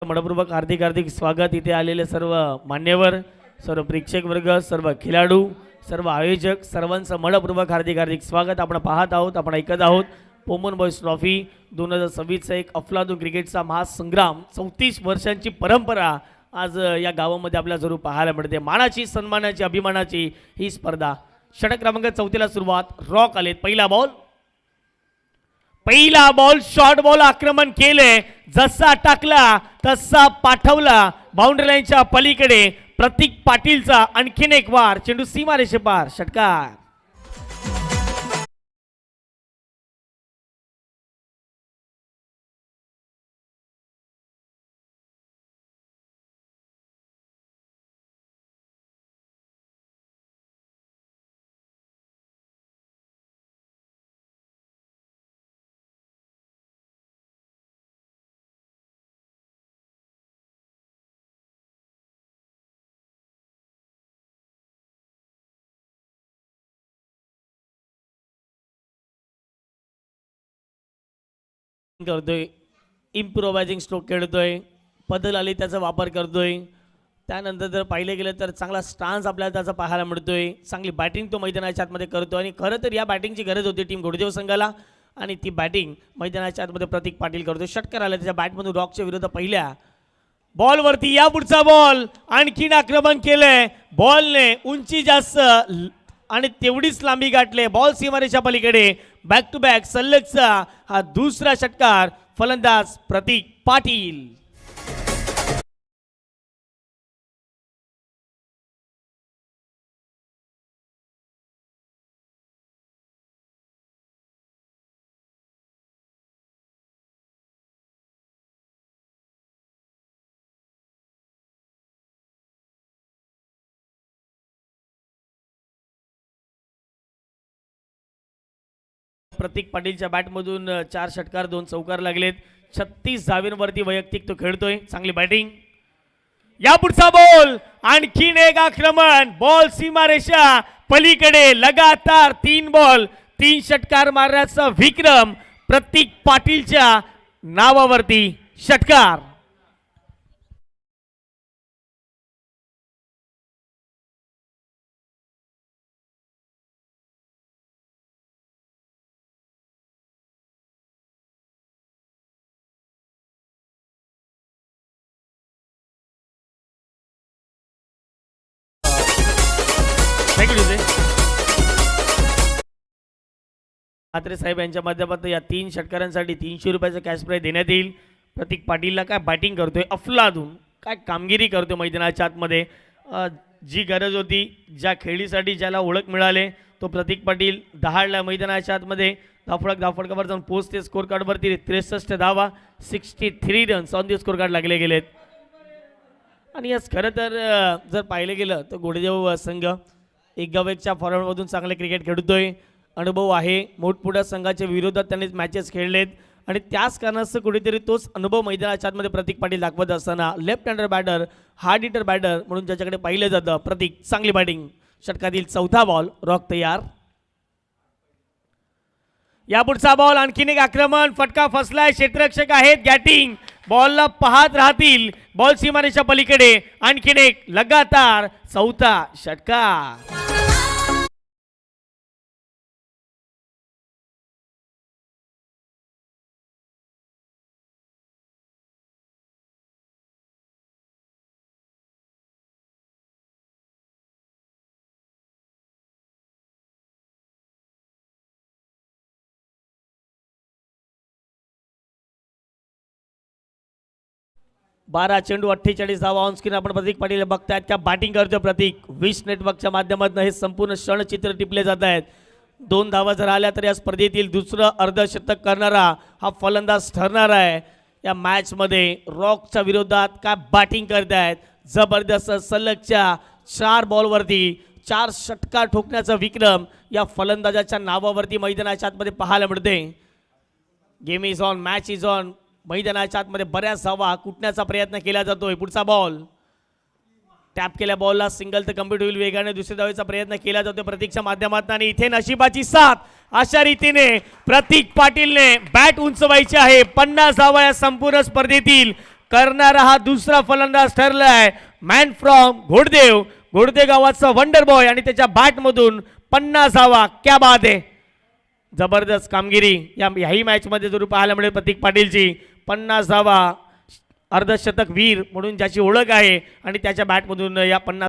मनपूर्वक हार्दिक हार्दिक स्वागत। इथे आलेले सर्व मान्यवर, सर्व प्रेक्षक वर्ग, सर्व खेळाडू, सर्व आयोजक, सर्वांचं मनपूर्वक हार्दिक हार्दिक स्वागत। आपण पाहत आहोत, आपण ऐकत आहोत पोमन बॉयज ट्रॉफी 2026चा एक अफलातून क्रिकेटचा महासंग्राम। 34 वर्षांची परंपरा आज या गावामध्ये आपल्याला जरूर पाहायला मिळते। मानाची, सन्मानाची, अभिमानाची ही स्पर्धा। षटक क्रमांक 4 ला सुरुवात। रॉक आले। पहिला बॉल शॉर्ट बॉल आक्रमण केले, जसा टाकला तसा पाठवला बाउंड्री लाईनच्या पलीकडे। प्रतीक पाटीलचा आणखीन एक वार, चेंडू सीमारेषे पार, षटकार। करतोय, इम्प्रोवायझिंग स्ट्रोक खेळतोय, पदल आली त्याचा वापर करतोय। त्यानंतर जर पाहिले गेलं तर चांगला स्टान्स आपल्याला त्याचा पाहायला मिळतोय। चांगली बॅटिंग तो मैदानाच्या आतमध्ये करतो आणि खरं तर या बॅटिंगची गरज होती टीम घोडेदेव संघाला आणि ती बॅटिंग मैदानाच्या आतमध्ये प्रतीक पाटील करतोय। षटकार आला त्याच्या बॅटमधून रॉकच्या विरुद्ध पहिल्या बॉलवरती। या पुढचा बॉल आणखीन आक्रमण केलंय, बॉलने उंची जास्त आणि तेवढीच लांबी गाठले, बॉल सीमारेषा पलीकडे। बॅक टू बॅक सलगचा हा दुसरा षटकार, फलंदाज प्रतीक पाटील। प्रतीक पाटीलच्या बॅटमधून 4 षटकार 2 चौकार लागलेत। 36 धावांवरती वैयक्तिक तो खेळतोय। चांगली बॅटिंग। या पुढचा बॉल आणखीन एक आक्रमण, बॉल सीमारेषा पलीकडे। लगातार 3 बॉल 3 षटकार मारण्याचा विक्रम प्रतीक पाटीलच्या नावावरती, षटकार। म्हात्रे साहेब यांच्या माध्यमातून या 3 षटकारांसाठी 300 रुपयाचा कॅश प्राइज देण्यात येईल। प्रतीक पाटीलला काय बॅटिंग करतोय, अफलातून काय कामगिरी करतोय मैदानाच्या आतमध्ये। जी गरज होती, ज्या खेळीसाठी ज्याला ओळख मिळाले तो प्रतीक पाटील दहाडला मैदानाच्या आतमध्ये। धाफडकावर जाऊन पोहोचते स्कोर कार्डवरती। 63 धावा, 63 runs on the score card लागले गेलेत। आणि याच खरं तर जर पाहिलं गेलं तर घोडेदेव संघ एक गावेच्या फॉर्मॅटमधून चांगले क्रिकेट खेळतोय, अनुभव आहे। मोठमोठ्या संघाच्या विरोधात त्यांनी मॅचेस खेळलेत आणि त्याच कारणास्तव कुठेतरी तोच अनुभव मैदानाच्या आतमध्ये प्रतीक पाटील दाखवत असताना left hander batter, hard hitter batter म्हणून ज्याच्याकडे पाहिलं जातं प्रतीक। चांगली बॅटिंग। षटकातील चौथा बॉल, रॉक तयार। या पुढचा बॉल आणखीन एक आक्रमण, फटका फसलाय, क्षेत्ररक्षक आहेत गॅटिंग, बॉलला पाहत राहतील, बॉल सीमारेषा पलीकडे। आणखीन एक लगातार चौथा षटकार। बारा चेंडू 48 धावा ऑन स्क्रीन आपण प्रतीक पाटील बघतायत का बॅटिंग करतोय प्रतीक। विश नेटवर्कच्या माध्यमातून हे संपूर्ण क्षणचित्र टिपले जात आहेत। 2 धावा जर आल्या तर या स्पर्धेतील दुसरं अर्धशतक करणारा हा फलंदाज ठरणार आहे या मॅच मध्ये। रॉकच्या विरोधात काय बॅटिंग करतायत, जबरदस्त सलगच्या 4 बॉलवरती 4 षटकार ठोकण्याचा विक्रम या फलंदाजाच्या नावावरती मैदानाच्या आतमध्ये पाहायला मिळते। Game is on, match is on. मैदानाच्या आतमध्ये बऱ्याच धावा कुटण्याचा प्रयत्न केला जातोय। पुढचा बॉल टॅप केल्या बॉलला सिंगल तर कंप्लीट होईल वेगाने। दुसऱ्या धावेचा प्रयत्न केला जातो प्रतीकच्या माध्यमातून आणि इथे नशिबाची साथ अशा रीतीने प्रतीक पाटीलने बॅट उंचवायची आहे। 50 धावा या संपूर्ण स्पर्धेतील करणारा हा दुसरा फलंदाज ठरलाय. मॅन फ्रॉम घोडदेव, घोडदे गावाचा वंडर बॉय आणि त्याच्या बॅटमधून 50वा. क्या बात आहे, जबरदस्त कामगिरी याही मॅचमध्ये जरूर पाहायला मिळेल. प्रतीक पाटीलची 50वा अर्धशतक वीर म्हणून ज्याची ओळख आहे आणि त्याच्या बॅटमधून या 50